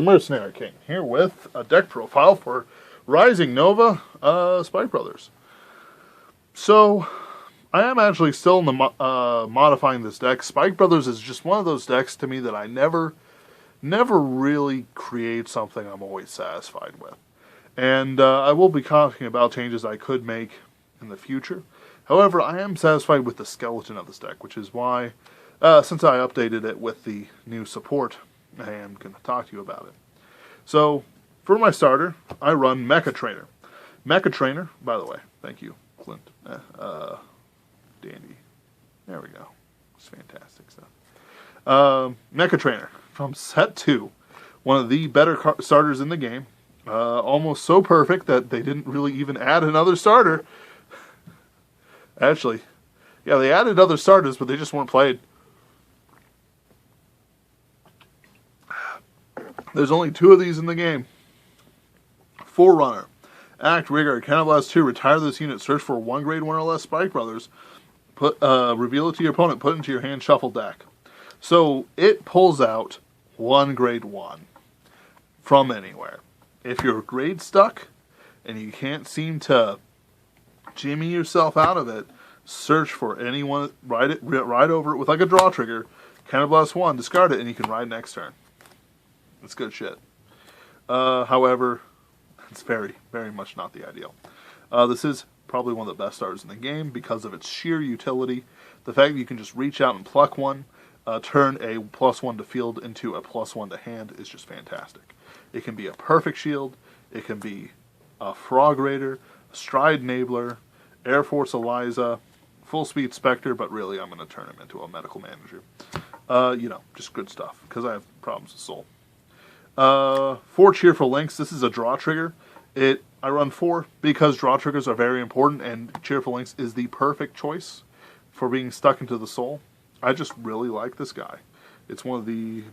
Mercenary King, here with a deck profile for Rising Nova Spike Brothers. So, I am actually still in the modifying this deck. Spike Brothers is just one of those decks to me that I never really create something I'm always satisfied with. And I will be talking about changes I could make in the future. However, I am satisfied with the skeleton of this deck, which is why, since I updated it with the new support, I am going to talk to you about it. So, for my starter, I run Mecha Trainer. Mecha Trainer, by the way, thank you, Clint. Dandy. There we go. It's fantastic stuff. Mecha Trainer, from set 2. One of the better starters in the game. Almost so perfect that they didn't really even add another starter. Actually, yeah, they added other starters, but they just weren't played. There's only 2 of these in the game. Forerunner. Act, Rigor, Counterblast 2, retire this unit, search for 1 grade 1 or less Spike Brothers, reveal it to your opponent, put it into your hand, shuffle deck. So, it pulls out 1 grade 1 from anywhere. If you're grade stuck, and you can't seem to jimmy yourself out of it, search for anyone, ride over it with like a draw trigger, Counterblast 1, discard it, and you can ride next turn. It's good shit. However, it's very, very much not the ideal. This is probably one of the best starters in the game because of its sheer utility. The fact that you can just reach out and pluck one, turn a +1 to field into a +1 to hand is just fantastic. It can be a perfect shield. It can be a Frog Raider, a Stride Enabler, Air Force Eliza, Full Speed Spectre, but really I'm going to turn him into a Medical Manager. Just good stuff because I have problems with Soul. 4 Cheerful Links. This is a draw trigger. I run 4 because draw triggers are very important, and Cheerful Links is the perfect choice for being stuck into the Soul. I just really like this guy. It's one of the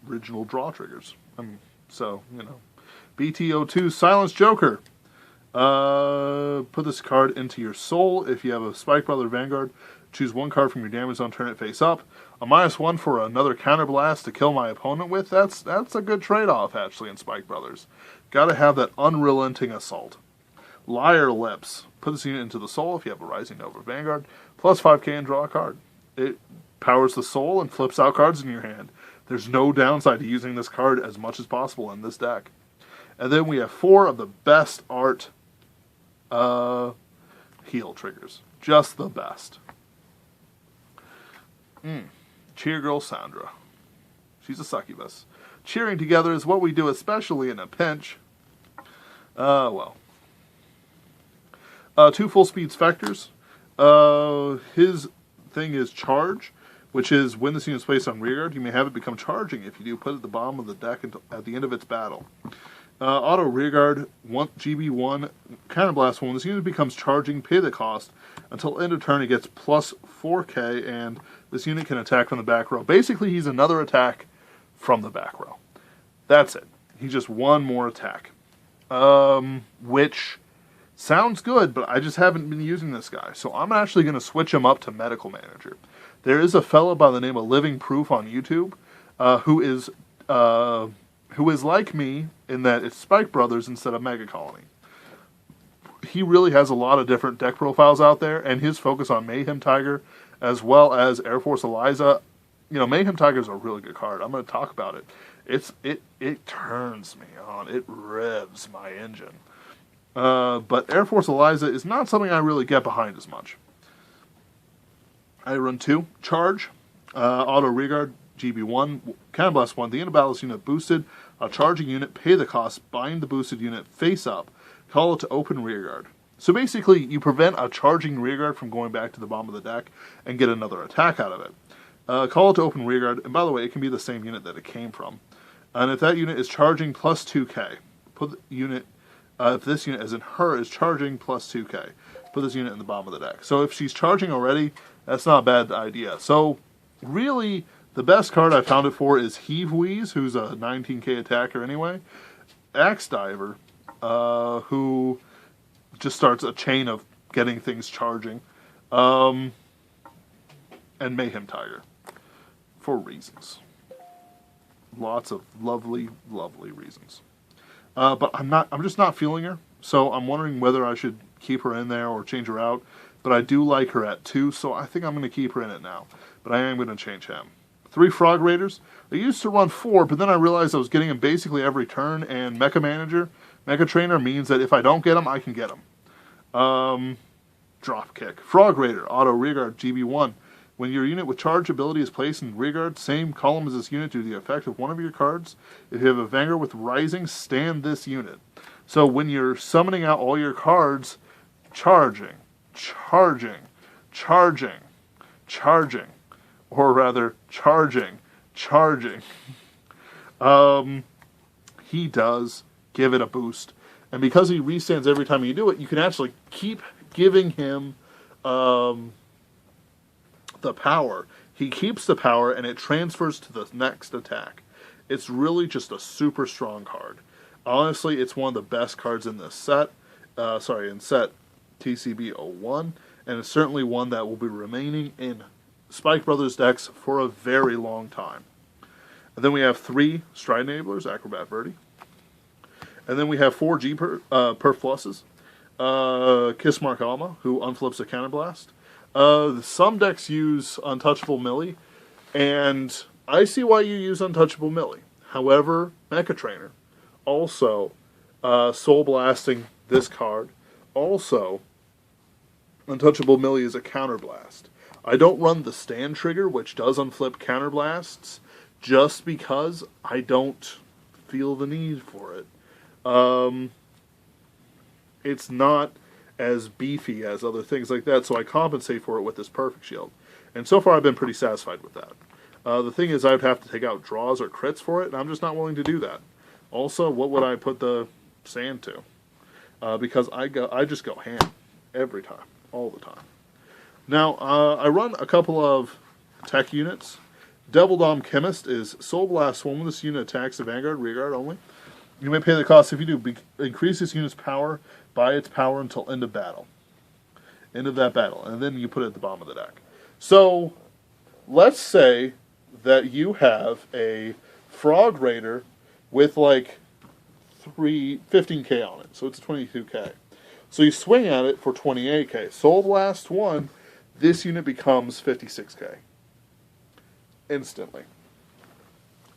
original draw triggers. BTO2 Silence Joker. Put this card into your Soul. If you have a Spike Brother Vanguard, choose 1 card from your damage zone, turn it face up. A -1 for another counterblast to kill my opponent with. That's a good trade-off, actually, in Spike Brothers. Gotta have that unrelenting assault. Liar Lips. Put this unit into the Soul if you have a Rising Nova Vanguard. Plus 5k and draw a card. It powers the Soul and flips out cards in your hand. There's no downside to using this card as much as possible in this deck. And then we have 4 of the best art heal triggers. Just the best. Cheer Girl Sandra. She's a succubus. Cheering together is what we do, especially in a pinch. 2 Full Speed Spectres. His thing is Charge, which is when this unit is placed on rearguard, you may have it become charging. If you do, put it at the bottom of the deck at the end of its battle. Auto Rearguard, GB1, Counterblast 1. This unit becomes charging, pay the cost. Until end of turn, it gets plus 4k, and this unit can attack from the back row. Basically, he's another attack from the back row. That's it. He's just 1 more attack. Which sounds good, but I just haven't been using this guy. So I'm actually going to switch him up to Medical Manager. There is a fellow by the name of Living Proof on YouTube who is like me in that it's Spike Brothers instead of Mega Colony. He really has a lot of different deck profiles out there, and his focus on Mayhem Tiger as well as Air Force Eliza. Mayhem Tiger is a really good card. I'm going to talk about it. It turns me on. It revs my engine. But Air Force Eliza is not something I really get behind as much. I run 2 Charge, Auto Rearguard, GB1, Counterblast 1. The end of battle is unit boosted. A charging unit, pay the cost, bind the boosted unit face up, call it to open rearguard. So basically, you prevent a charging rearguard from going back to the bottom of the deck and get another attack out of it. Call it to open rearguard, and by the way, it can be the same unit that it came from. And if that unit is charging plus 2k, put the unit, if this unit, as in her, is charging plus 2k, put this unit in the bottom of the deck. So if she's charging already, that's not a bad idea. So really, the best card I found it for is Heave Wheeze, who's a 19k attacker anyway. Axe Diver, who just starts a chain of getting things charging. And Mayhem Tiger, for reasons. Lots of lovely, lovely reasons. But I'm just not feeling her. So I'm wondering whether I should keep her in there or change her out. But I do like her at 2, so I think I'm going to keep her in it now. But I am going to change him. 3 Frog Raiders. I used to run 4, but then I realized I was getting them basically every turn, and Mecha Manager, Mecha Trainer means that if I don't get them, I can get them. Drop Kick. Frog Raider, Auto Rearguard, GB1. When your unit with charge ability is placed in rearguard, same column as this unit due to the effect of one of your cards. If you have a Vanguard with Rising, stand this unit. So when you're summoning out all your cards, charging, charging, charging, charging, or rather, charging, charging, he does give it a boost. And because he restands every time you do it, you can actually keep giving him the power. He keeps the power and it transfers to the next attack. It's really just a super strong card. Honestly, it's one of the best cards in this set. In set TCB01, and it's certainly one that will be remaining in Spike Brothers decks for a very long time. And then we have 3 Stride Enablers, Acrobat Birdie. And then we have 4 Perf Pluses. Kissmark Alma, who unflips a Counterblast. Some decks use Untouchable Millie, and I see why you use Untouchable Millie. However, Mecha Trainer, also Soul Blasting this card, also Untouchable Millie is a Counterblast. I don't run the Stand trigger, which does unflip Counterblasts, just because I don't feel the need for it. It's not as beefy as other things like that, so I compensate for it with this Perfect Shield. And so far I've been pretty satisfied with that. The thing is, I'd have to take out draws or crits for it, and I'm just not willing to do that. Also, what would I put the Sand to? Because I just go ham every time, all the time. Now, I run a couple of tech units. Devil Dom Chemist is Soul Blast 1 when this unit attacks the Vanguard, Rearguard only. You may pay the cost if you do. Increase this unit's power by its power until end of battle. End of that battle. And then you put it at the bottom of the deck. So, let's say that you have a Frog Raider with like 15k on it. So it's 22k. So you swing at it for 28k. Soul Blast 1, this unit becomes 56k. Instantly.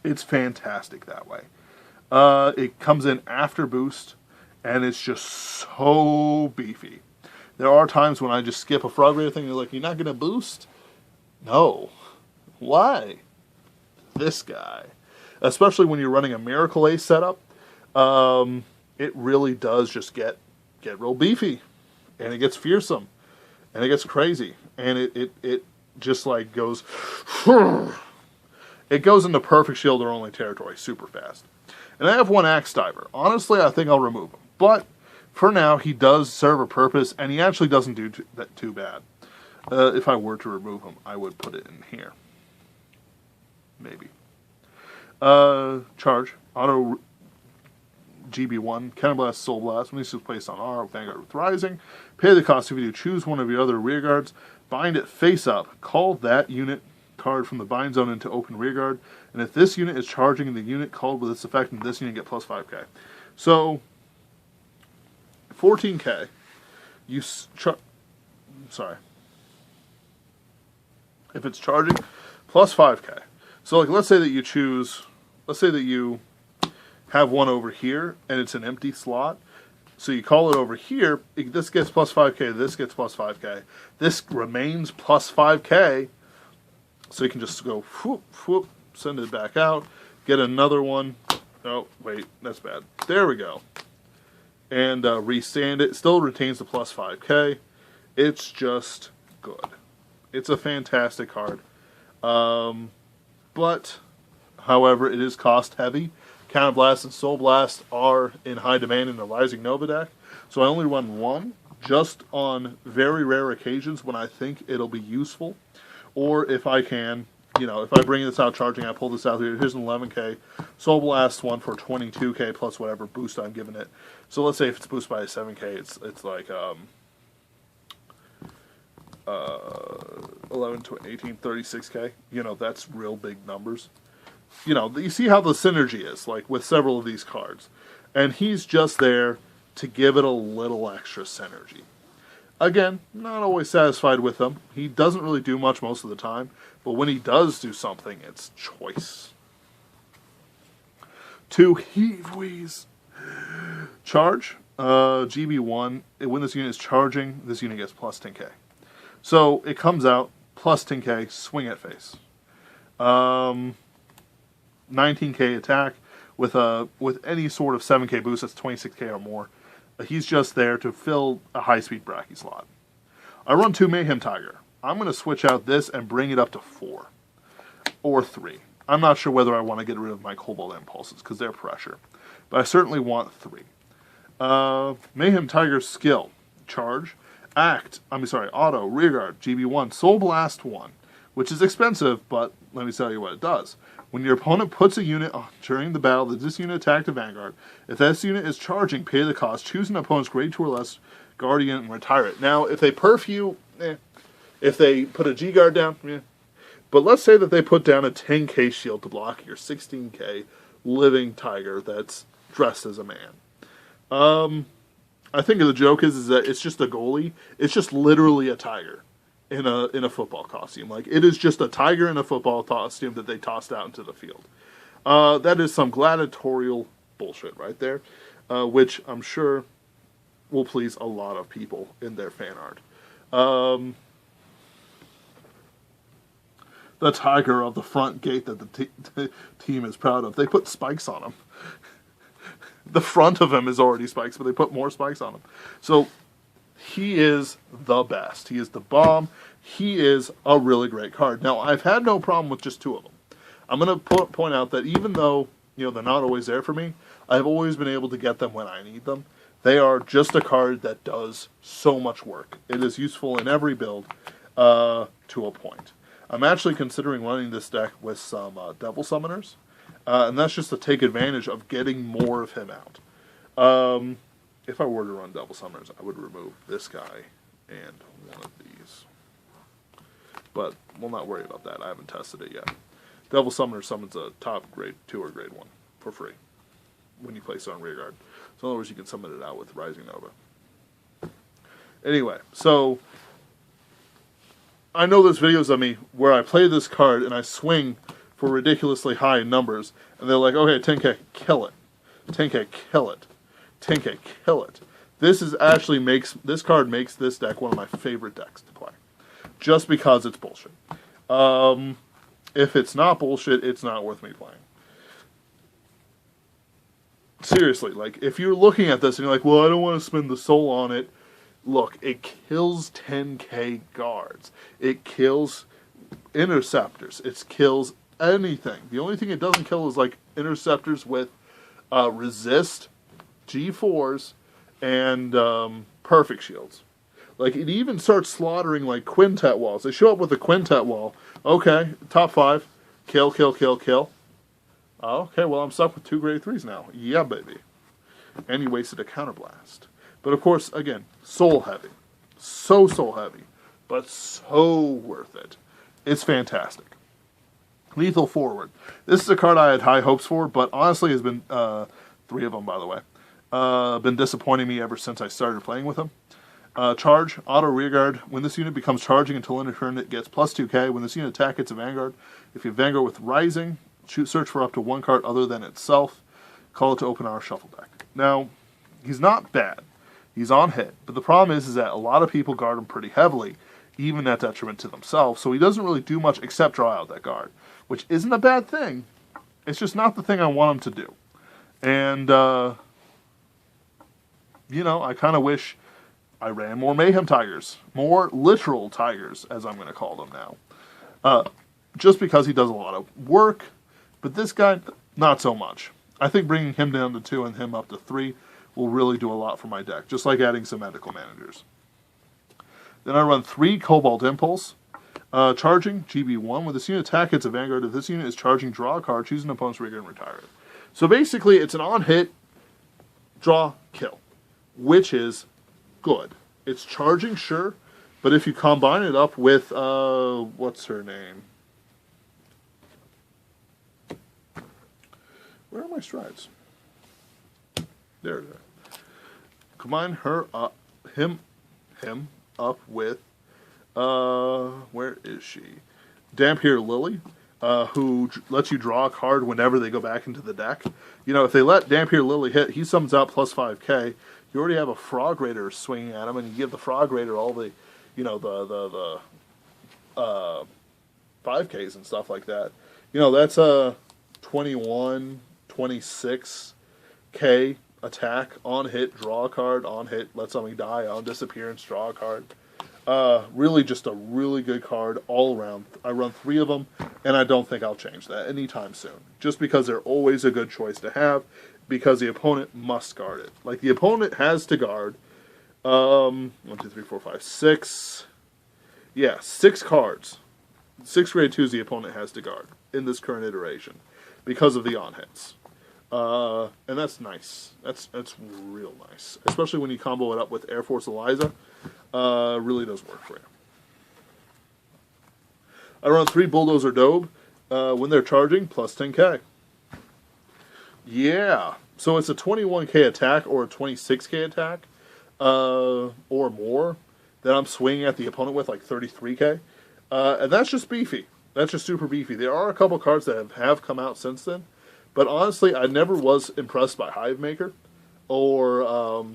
It's fantastic that way. It comes in after boost, and it's just so beefy. There are times when I just skip a Frog Raider thing, and you're like, you're not going to boost? No. Why? This guy. Especially when you're running a Miracle Ace setup, it really does just get real beefy, and it gets fearsome, and it gets crazy, and it just like goes, it goes into Perfect Shield or only territory super fast. And I have 1 Axe Diver. Honestly, I think I'll remove him. But for now, he does serve a purpose, and he actually doesn't do that too bad. If I were to remove him, I would put it in here. Maybe. Charge. Auto GB1. Counterblast, Soul Blast. When this is placed on R, Vanguard with Rising. Pay the cost if you do. Choose one of your other rearguards. Bind it face up. Call that unit card from the bind zone into open rearguard. And if this unit is charging the unit called with its effect, and this unit get plus 5k. So, 14k. Sorry. If it's charging, plus 5k. So, like, let's say that you choose, let's say that you have one over here, and it's an empty slot. So you call it over here, this gets plus 5k, this gets plus 5k. This remains plus 5k, so you can just go, whoop, whoop, send it back out, get another one. Oh, wait, that's bad. There we go. And restand it. Still retains the plus 5k. It's just good. It's a fantastic card. But, however, it is cost heavy. Counterblast and Soul Blast are in high demand in the Rising Nova deck. So I only run 1, just on very rare occasions when I think it'll be useful. Or if I can, you know, if I bring this out charging, I pull this out here. Here's an 11k. Soul Blast 1 for 22k plus whatever boost I'm giving it. So let's say if it's boosted by a 7k, it's like 11 to 18, 36k. You know, that's real big numbers. you see how the synergy is, like, with several of these cards. And he's just there to give it a little extra synergy. Again, not always satisfied with him. He doesn't really do much most of the time, but when he does do something, it's choice. 2 Heave Wheeze. Charge. GB1. When this unit is charging, this unit gets plus 10k. So it comes out, plus 10k, swing at face. 19k attack. With any sort of 7k boost, that's 26k or more. He's just there to fill a high-speed Bracky slot. I run 2 Mayhem Tiger. I'm going to switch out this and bring it up to 4. Or 3. I'm not sure whether I want to get rid of my Cobalt Impulses, because they're pressure. But I certainly want 3. Mayhem Tiger's skill. Charge. Auto. Rearguard. GB1. Soul Blast 1. Which is expensive, but let me tell you what it does. When your opponent puts a unit on during the battle that this unit attacked a Vanguard, if this unit is charging, pay the cost, choose an opponent's grade 2 or less Guardian and retire it. Now, if they perf you, If they put a G-Guard down, But let's say that they put down a 10k shield to block your 16k living Tiger that's dressed as a man. I think the joke is that it's just a goalie. It's just literally a tiger in a football costume. Like, it is just a tiger in a football costume that they tossed out into the field. That is some gladiatorial bullshit right there, which I'm sure will please a lot of people in their fan art. The tiger of the front gate that the team is proud of. They put spikes on him. The front of him is already spikes, but they put more spikes on him. So he is the best. He is the bomb. He is a really great card. Now, I've had no problem with just 2 of them. I'm going to point out that even though they're not always there for me, I've always been able to get them when I need them. They are just a card that does so much work. It is useful in every build to a point. I'm actually considering running this deck with some Devil Summoners, and that's just to take advantage of getting more of him out. If I were to run Devil Summoners, I would remove this guy and one of these. But we'll not worry about that. I haven't tested it yet. Devil Summoner summons a top grade 2 or grade 1 for free when you place it on Rearguard. So in other words, you can summon it out with Rising Nova. Anyway, so I know there's videos of me where I play this card and I swing for ridiculously high numbers, and they're like, okay, 10k, kill it. 10k, kill it. 10k, kill it. This card makes this deck one of my favorite decks to play. Just because it's bullshit. If it's not bullshit, it's not worth me playing. Seriously, like, if you're looking at this and you're like, well, I don't want to spend the soul on it. Look, it kills 10k guards. It kills interceptors. It kills anything. The only thing it doesn't kill is, like, interceptors with resist, G4s, and perfect shields. Like, it even starts slaughtering, like, quintet walls. They show up with a quintet wall. Okay, top 5. Kill, kill, kill, kill. Okay, well, I'm stuck with 2 grade 3s now. Yeah, baby. And you wasted a counterblast. But, of course, again, soul heavy. So soul heavy. But so worth it. It's fantastic. Lethal Forward. This is a card I had high hopes for, but honestly has been, 3 of them, by the way, been disappointing me ever since I started playing with him. Charge, auto rearguard. When this unit becomes charging until end of turn, it gets plus 2k. When this unit attack hits a Vanguard, if you Vanguard with Rising, search for up to 1 card other than itself. Call it to open our shuffle deck. Now, he's not bad. He's on hit. But the problem is that a lot of people guard him pretty heavily, even at detriment to themselves. So he doesn't really do much except draw out that guard, which isn't a bad thing. It's just not the thing I want him to do. And, I kind of wish I ran more Mayhem Tigers. More literal Tigers, as I'm going to call them now. Just because he does a lot of work. But this guy, not so much. I think bringing him down to 2 and him up to 3 will really do a lot for my deck. Just like adding some medical managers. Then I run 3 Cobalt Impulse. Charging, GB1. When this unit attack hits a Vanguard, if this unit is charging, draw a card, choose an opponent's rigor, and retire it. So basically, it's an on-hit, draw, kill. Which is good. It's charging, sure, but if you combine it up with, what's her name? Where are my strides? There it is. Combine her up, him up with, where is she? Dhampir Lily, who lets you draw a card whenever they go back into the deck. You know, if they let Dhampir Lily hit, he summons out plus 5k. You already have a Frog Raider swinging at him, and you give the Frog Raider all the, you know, the 5ks and stuff like that. You know, that's a 21, 26k attack, on hit, draw a card, on hit, let something die, on disappearance, draw a card. Really just a really good card all around. I run 3 of them, and I don't think I'll change that anytime soon. Just because they're always a good choice to have, because the opponent must guard it. Like, the opponent has to guard, 1, 2, 3, 4, 5, 6, yeah, 6 cards. 6 grade 2s the opponent has to guard in this current iteration, because of the on-hits. And that's nice. That's real nice. Especially when you combo it up with Air Force Eliza. Really does work for you. I run 3 Bulldozer Dobe. When they're charging, plus 10k. Yeah. So it's a 21k attack or a 26k attack. Or more. That I'm swinging at the opponent with, like 33k. And that's just beefy. That's just super beefy. There are a couple cards that have come out since then. But honestly, I never was impressed by Hivemaker, or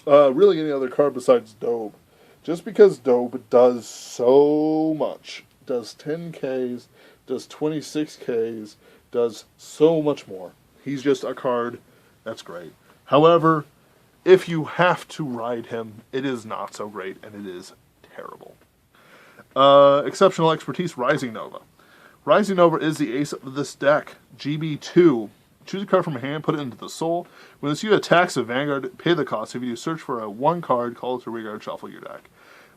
really any other card besides Dobe. Just because Dobe does so much. Does 10Ks, does 26Ks, does so much more. He's just a card that's great. However, if you have to ride him, it is not so great, and it is terrible. Exceptional Expertise, Rising Nova. Rising Nova is the ace of this deck. GB2. Choose a card from your hand, put it into the soul. When this unit attacks a Vanguard, pay the cost. If you do search for a 1 card, call it to rearguard, shuffle your deck.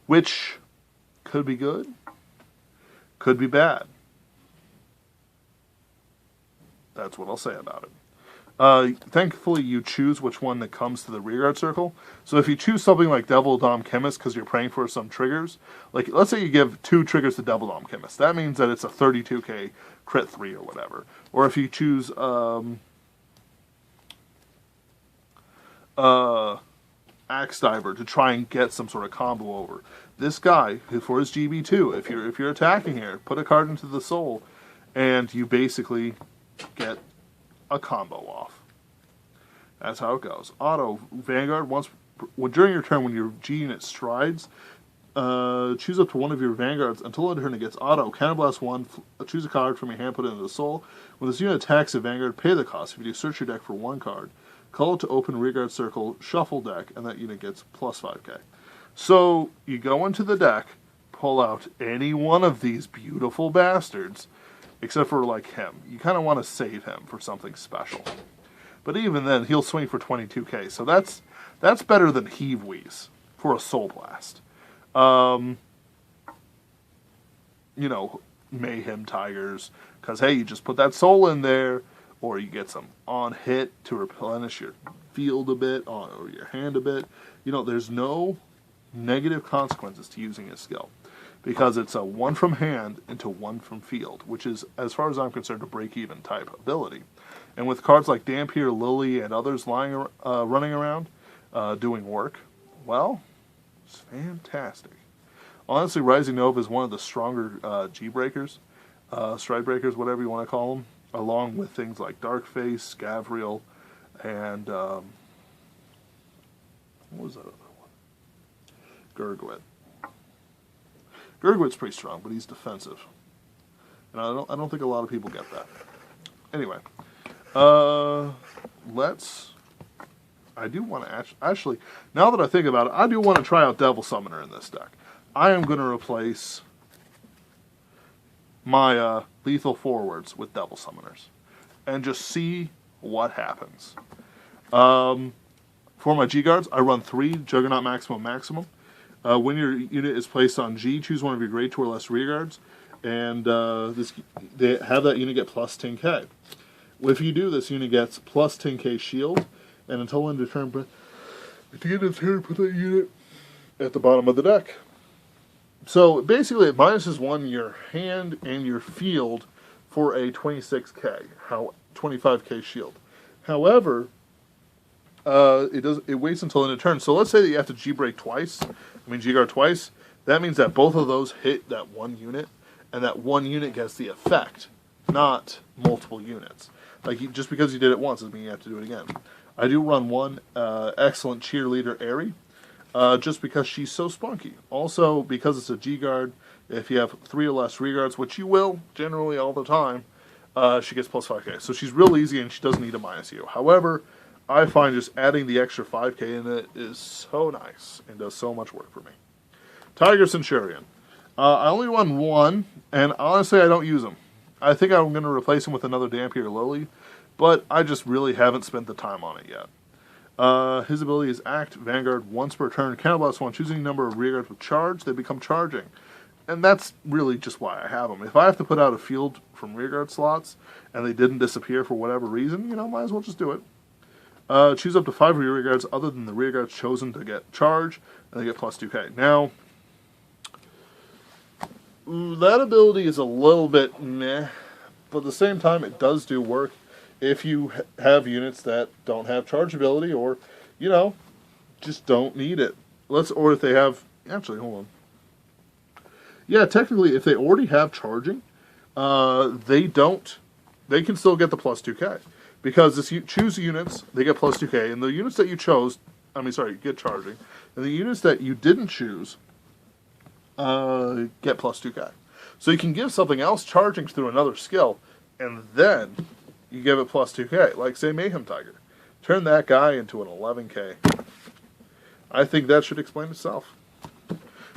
Which could be good, could be bad. That's what I'll say about it. Thankfully, you choose which one that comes to the rearguard circle. So if you choose something like Devil Dom Chemist because you're praying for some triggers, like let's say you give 2 triggers to Devil Dom Chemist, that means that it's a 32k crit 3 or whatever. Or if you choose Axe Diver to try and get some sort of combo over. This guy, for his GB2, if you're attacking here, put a card into the soul, and you basically get a combo off. That's how it goes. Auto Vanguard, during your turn when your G unit strides, choose up to one of your Vanguards until end turn it gets auto. Counterblast 1, choose a card from your hand, put it into the soul. When this unit attacks a Vanguard, pay the cost. If you do, search your deck for 1 card. Call it to open rearguard circle, shuffle deck, and that unit gets plus 5k. So you go into the deck, pull out any one of these beautiful bastards, except for like him. You kind of want to save him for something special. But even then, he'll swing for 22k. So that's better than Heave Wheeze for a Soul Blast. You know, Mayhem Tigers. Because, hey, you just put that soul in there, or you get some on hit to replenish your field a bit, or your hand a bit. You know, there's no negative consequences to using his skill. Because it's a 1 from hand into 1 from field, which is, as far as I'm concerned, a break-even type ability. And with cards like Dhampir, Lily, and others running around, doing work, well, it's fantastic. Honestly, Rising Nova is one of the stronger G-breakers, Stride Breakers, whatever you want to call them, along with things like Darkface, Gavriel, and, what was that other one? Gurgwit. Gurgwit's pretty strong, but he's defensive. And I don't think a lot of people get that. Anyway, I do want to actually, now that I think about it, I do want to try out Devil Summoner in this deck. I am going to replace my lethal forwards with Devil Summoners and just see what happens. For my G-Guards, I run 3 Juggernaut Maximum. When your unit is placed on G, choose one of your grade 2 or less rearguards, and they have that unit get plus 10k. If you do, this unit gets plus 10k shield, and until end of turn, put that unit at the bottom of the deck. So basically, it minuses 1 your hand and your field for a 26k. 25k shield. However, it waits until end of turn. So let's say that you have to G-break twice. G-guard twice. That means that both of those hit that one unit, and that one unit gets the effect, not multiple units. Like, just because you did it once doesn't mean you have to do it again. I do run one excellent cheerleader Aerie, just because she's so spunky. Also, because it's a G-guard, if you have 3 or less reguards, which you will generally all the time, she gets plus 5k. So she's real easy and she doesn't need a minus U. However, I find just adding the extra 5k in it is so nice and does so much work for me. Tiger Centurion. I only run one, and honestly I don't use him. I think I'm going to replace him with another Dampier Lily, but I just really haven't spent the time on it yet. His ability is Act Vanguard once per turn. Counterblast one. Choosing a number of rearguards with charge, they become charging. And that's really just why I have them. If I have to put out a field from rearguard slots, and they didn't disappear for whatever reason, might as well just do it. Choose up to 5 rearguards other than the rearguards chosen to get charge, and they get plus 2k. Now, that ability is a little bit meh, but at the same time it does do work if you have units that don't have charge ability, or, just don't need it. Or if they have, actually, hold on. Yeah, technically, if they already have charging, they can still get the plus 2k. Because if you choose units, they get plus 2k, and the units that you chose, get charging, and the units that you didn't choose, get plus 2k. So you can give something else charging through another skill, and then you give it plus 2k, like, say, Mayhem Tiger. Turn that guy into an 11k. I think that should explain itself.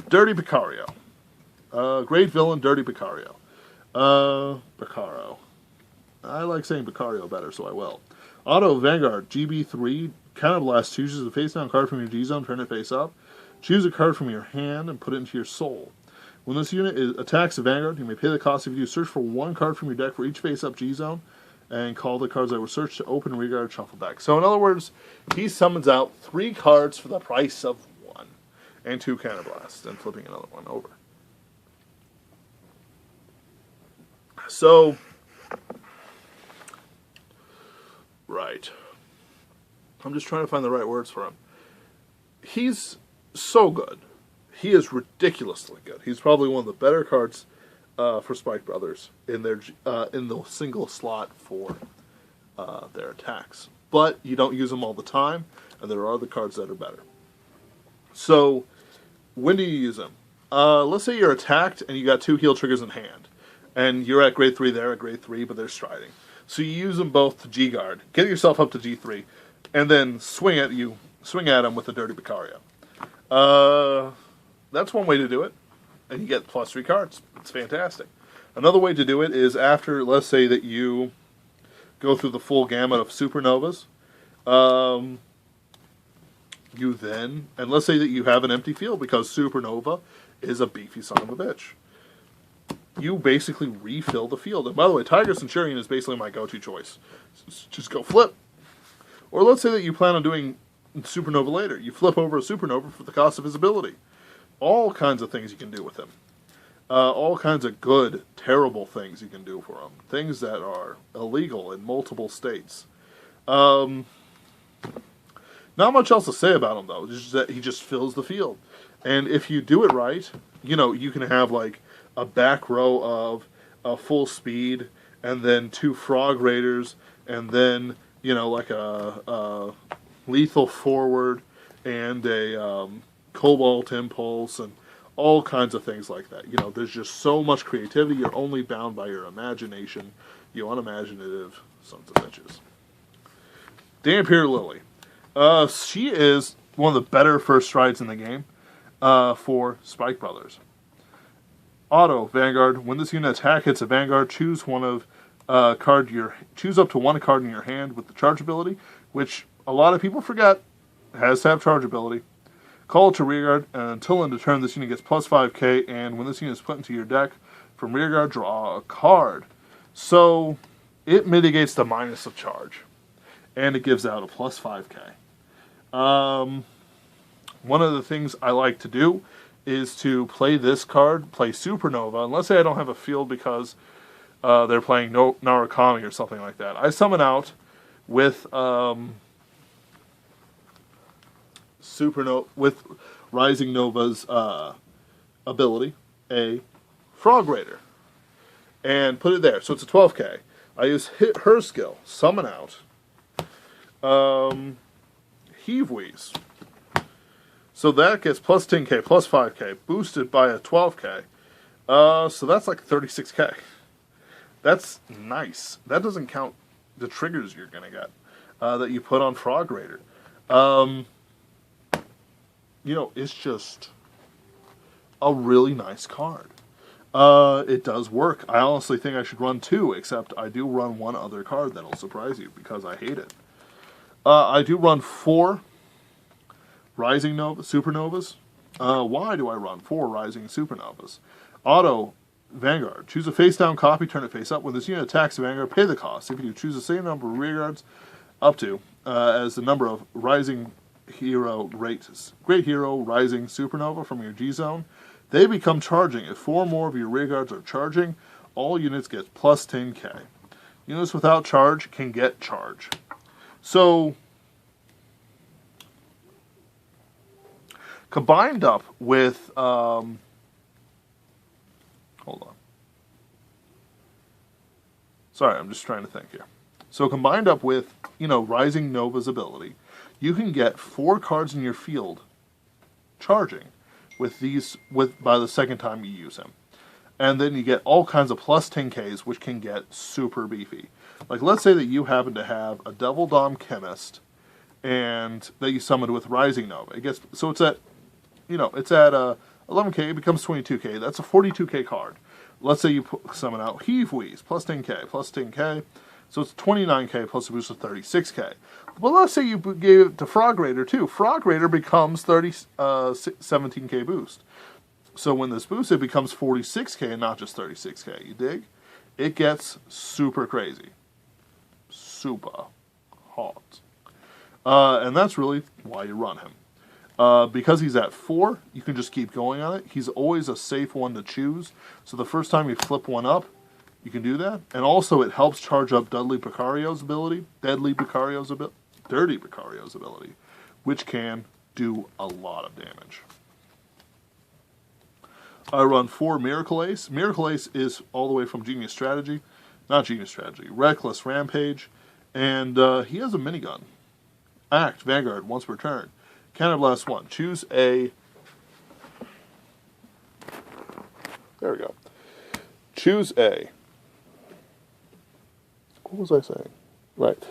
Dirty Picario. Great villain, Dirty Picario. Picaro. I like saying Picario better, so I will. Auto Vanguard, GB3, Counterblast, chooses a face-down card from your G-Zone, turn it face up. Choose a card from your hand and put it into your soul. When this unit attacks a Vanguard, you may pay the cost of you. Search for one card from your deck for each face-up G-Zone, and call the cards that were searched to open Reguard Shuffle deck. So in other words, he summons out 3 cards for the price of 1, and 2 Counterblasts, and flipping another one over. So, right. I'm just trying to find the right words for him. He's so good. He is ridiculously good. He's probably one of the better cards for Spike Brothers in their in the single slot for their attacks. But you don't use them all the time, and there are other cards that are better. So, when do you use them? Let's say you're attacked and you got 2 heal triggers in hand. And you're at grade 3, they're at grade 3, but they're striding. So you use them both to G-guard, get yourself up to G3, and then swing at them with the Dirty Picario. That's one way to do it, and you get plus 3 cards. It's fantastic. Another way to do it is after, let's say that you go through the full gamut of supernovas, you then, and let's say that you have an empty field because supernova is a beefy son of a bitch. You basically refill the field. And by the way, Tiger Centurion is basically my go-to choice. Just go flip. Or let's say that you plan on doing Supernova later. You flip over a Supernova for the cost of his ability. All kinds of things you can do with him. All kinds of good, terrible things you can do for him. Things that are illegal in multiple states. Not much else to say about him, though. Just that he just fills the field. And if you do it right, you can have, like, a back row of a full speed, and then 2 Frog Raiders, and then, like a lethal forward, and a Cobalt Impulse, and all kinds of things like that. There's just so much creativity. You're only bound by your imagination, you unimaginative sons of bitches. Dampier Lily. She is one of the better first strides in the game for Spike Brothers. Auto Vanguard. When this unit attack hits a Vanguard, choose choose up to 1 card in your hand with the charge ability, which a lot of people forget has to have charge ability. Call it to rearguard, and until end of turn, this unit gets plus 5k, and when this unit is put into your deck from rearguard, draw a card. So it mitigates the minus of charge, and it gives out a plus 5k. One of the things I like to do is to play this card, play Supernova, and let's say I don't have a field because they're playing Narukami or something like that. I summon out with with Rising Nova's ability, a Frog Raider, and put it there. So it's a 12k. I use her skill, summon out Heave Wheeze. So that gets plus 10k, plus 5k, boosted by a 12k. So that's like 36k. That's nice. That doesn't count the triggers you're going to get that you put on Frog Raider. It's just a really nice card. It does work. I honestly think I should run 2, except I do run one other card that'll surprise you because I hate it. I do run 4 Rising Supernovas. Why do I run 4 Rising Supernovas? Auto Vanguard. Choose a face-down copy, turn it face-up. When this unit attacks the Vanguard, pay the cost. If you choose the same number of rear guards up to as the number of Rising Hero rates. Great Hero Rising Supernova from your G-Zone, they become charging. If 4 more of your rear guards are charging, all units get plus 10k. Units without charge can get charge. So, combined up with, hold on. Sorry, I'm just trying to think here. So combined up with, Rising Nova's ability, you can get 4 cards in your field charging by the second time you use him. And then you get all kinds of plus 10Ks, which can get super beefy. Like, let's say that you happen to have a Devil Dom Chemist, and that you summoned with Rising Nova. It's at 11k, it becomes 22k. That's a 42k card. Let's say you summon out Heave Wheeze, plus 10k. So it's 29k plus a boost of 36k. But let's say you gave it to Frog Raider too. Frog Raider becomes 17k boost. So when this boosts, it becomes 46k and not just 36k. You dig? It gets super crazy. Super hot. And that's really why you run him. Because he's at 4, you can just keep going on it. He's always a safe one to choose. So the first time you flip one up, you can do that. And also it helps charge up Dirty Picario's ability, which can do a lot of damage. I run 4 Miracle Ace. Miracle Ace is all the way from Reckless Rampage. And he has a minigun. Act, Vanguard, once per turn. Counterblast 1. Choose a... There we go. Choose a... What was I saying? Right.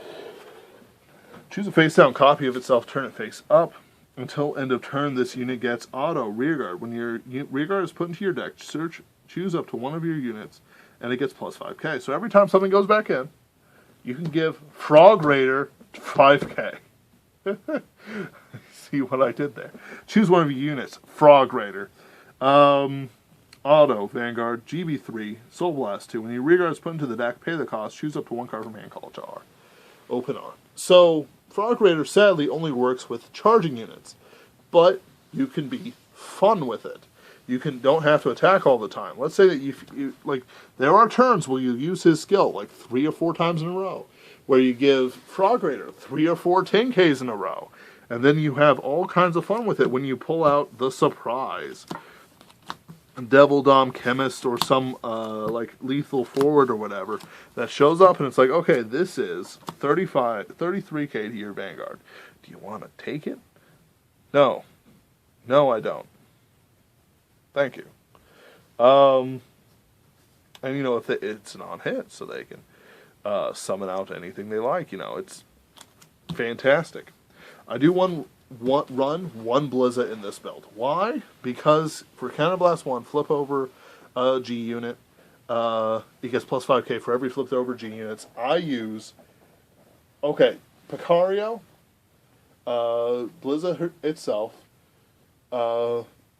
Choose a face-down copy of itself, turn it face up. Until end of turn, this unit gets auto rearguard. When your rearguard is put into your deck, choose up to one of your units, and it gets plus 5k. So every time something goes back in, you can give Frog Raider 5k. See what I did there? Choose one of your units, Frog Raider. Auto, Vanguard, GB3, Soul Blast 2. When your rearguard is put into the deck, pay the cost, choose up to 1 card from hand, call jar. Open on. So, Frog Raider sadly only works with charging units, but you can be fun with it. You don't have to attack all the time. Let's say that you there are turns where you use his skill like 3 or 4 times in a row, where you give Frog Raider 3 or 4 10Ks in a row, and then you have all kinds of fun with it when you pull out the surprise Devil Dom Chemist or some lethal forward or whatever that shows up, and it's like, okay, this is 33k to your Vanguard. Do you want to take it? No, I don't. Thank you. And if it's an on-hit, so they can summon out anything they like. It's fantastic. I do run one Blizza in this build. Why? Because for Counterblast 1, flip over a G unit. It gets plus 5k for every flipped over G units. I use, Picario, Blizza itself,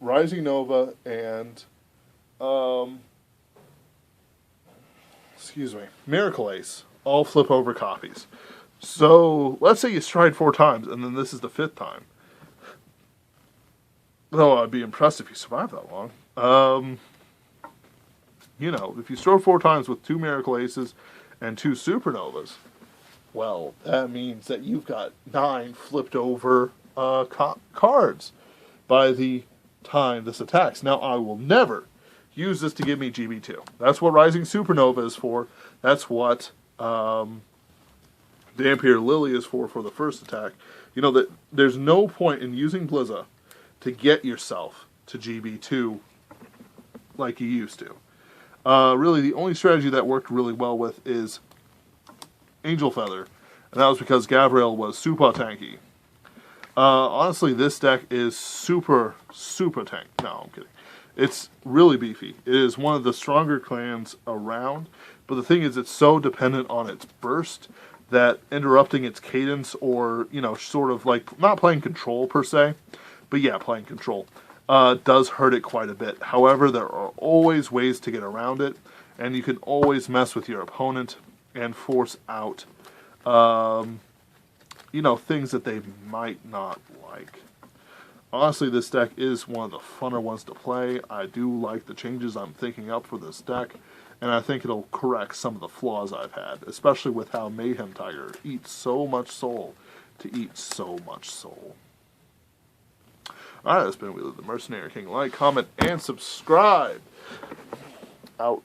Rising Nova, and Miracle Ace, all flip over copies. So, let's say you stride 4 times, and then this is the 5th time. Though I'd be impressed if you survive that long. You know, if you store 4 times with 2 Miracle Aces and 2 Supernovas, well, that means that you've got 9 flipped over cards by the time this attacks. Now, I will never use this to give me GB2. That's what Rising Supernova is for. That's what Dampier Lily is for the first attack. You know, that there's no point in using Blizza to get yourself to GB2 like you used to. Really, the only strategy that worked really well with is Angel Feather, and that was because Gabriel was super tanky. Honestly, this deck is super tank. No, I'm kidding. It's really beefy. It is one of the stronger clans around, but the thing is, it's so dependent on its burst that interrupting its cadence, or, you know, sort of like, not playing control per se, but yeah, playing control, does hurt it quite a bit. However, there are always ways to get around it, and you can always mess with your opponent and force out, you know, things that they might not like. Honestly, this deck is one of the funner ones to play. I do like the changes I'm thinking up for this deck, and I think it'll correct some of the flaws I've had, especially with how Mayhem Tiger eats so much soul to eat so much soul. Alright, that's been Wheeler the Mercenary King. Like, comment, and subscribe. Out.